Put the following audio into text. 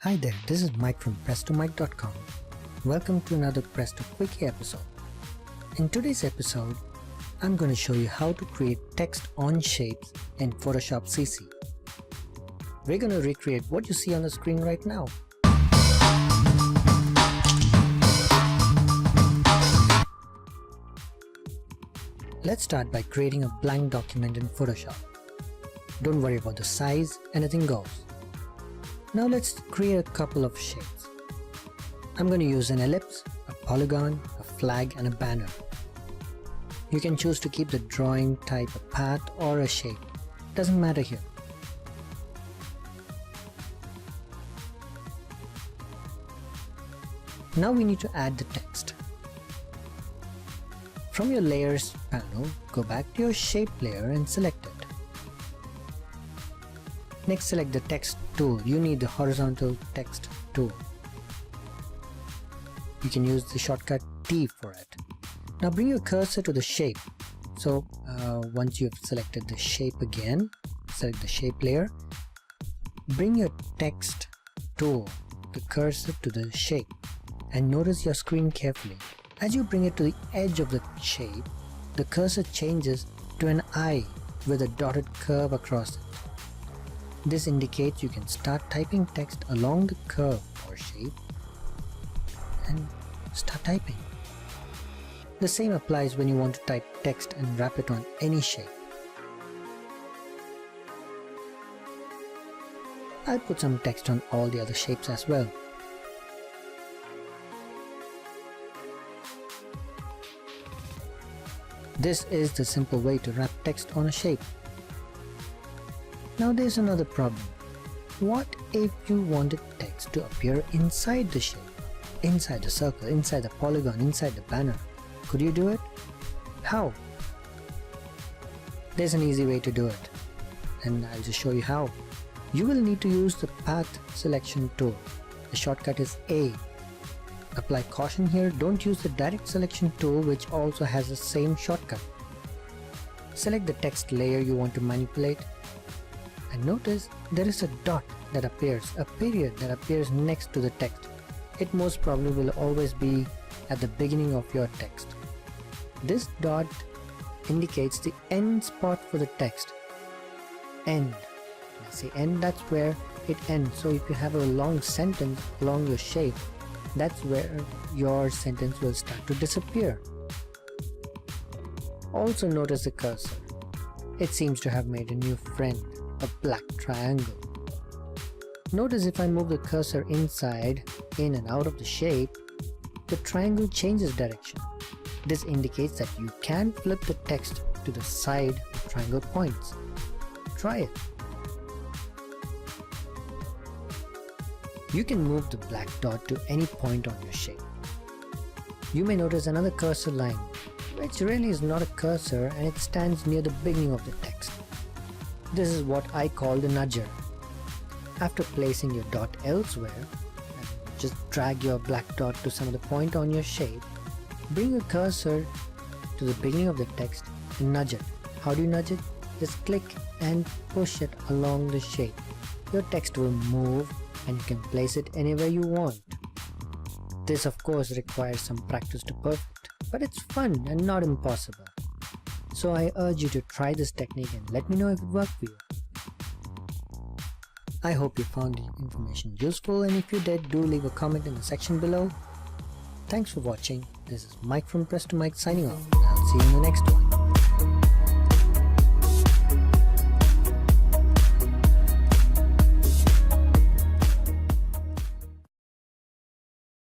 Hi there, this is Mike from PrestoMike.com. Welcome to another Presto Quickie episode. In today's episode, I'm going to show you how to create text on shapes in Photoshop CC. We're going to recreate what you see on the screen right now. Let's start by creating a blank document in Photoshop. Don't worry about the size, anything goes. Now let's create a couple of shapes. I'm going to use an ellipse, a polygon, a flag and a banner. You can choose to keep the drawing type a path or a shape. Doesn't matter here. Now we need to add the text. From your layers panel, go back to your shape layer and select it. Next, select the text tool. You need the horizontal text tool. You can use the shortcut T for it. Now bring your cursor to the shape. So once you've selected the shape again, select the shape layer. Bring your text tool, the cursor to the shape, and notice your screen carefully. As you bring it to the edge of the shape, the cursor changes to an eye with a dotted curve across it. This indicates you can start typing text along the curve or shape and start typing. The same applies when you want to type text and wrap it on any shape. I'll put some text on all the other shapes as well. This is the simple way to wrap text on a shape. Now there's another problem. What if you wanted text to appear inside the shape? Inside the circle, inside the polygon, inside the banner. Could you do it? How? There's an easy way to do it, and I'll just show you how. You will need to use the path selection tool. The shortcut is A. Apply caution here, don't use the direct selection tool, which also has the same shortcut. Select the text layer you want to manipulate, and notice there is a dot that appears, a period that appears next to the text. It most probably will always be at the beginning of your text. This dot indicates the end spot for the text. End. When I say end, that's where it ends. So if you have a long sentence along your shape, that's where your sentence will start to disappear. Also notice the cursor. It seems to have made a new friend, a black triangle. Notice if I move the cursor inside, in and out of the shape, the triangle changes direction. This indicates that you can flip the text to the side the triangle points. Try it. You can move the black dot to any point on your shape. You may notice another cursor line, which really is not a cursor, and it stands near the beginning of the text. This is what I call the nudger. After placing your dot elsewhere, just drag your black dot to some other point on your shape, bring your cursor to the beginning of the text and nudge it. How do you nudge it? Just click and push it along the shape. Your text will move and you can place it anywhere you want. This of course requires some practice to perfect, but it's fun and not impossible. So I urge you to try this technique and let me know if it worked for you. I hope you found the information useful, and if you did, do leave a comment in the section below. Thanks for watching. This is Mike from Presto Mike signing off. I'll see you in the next one.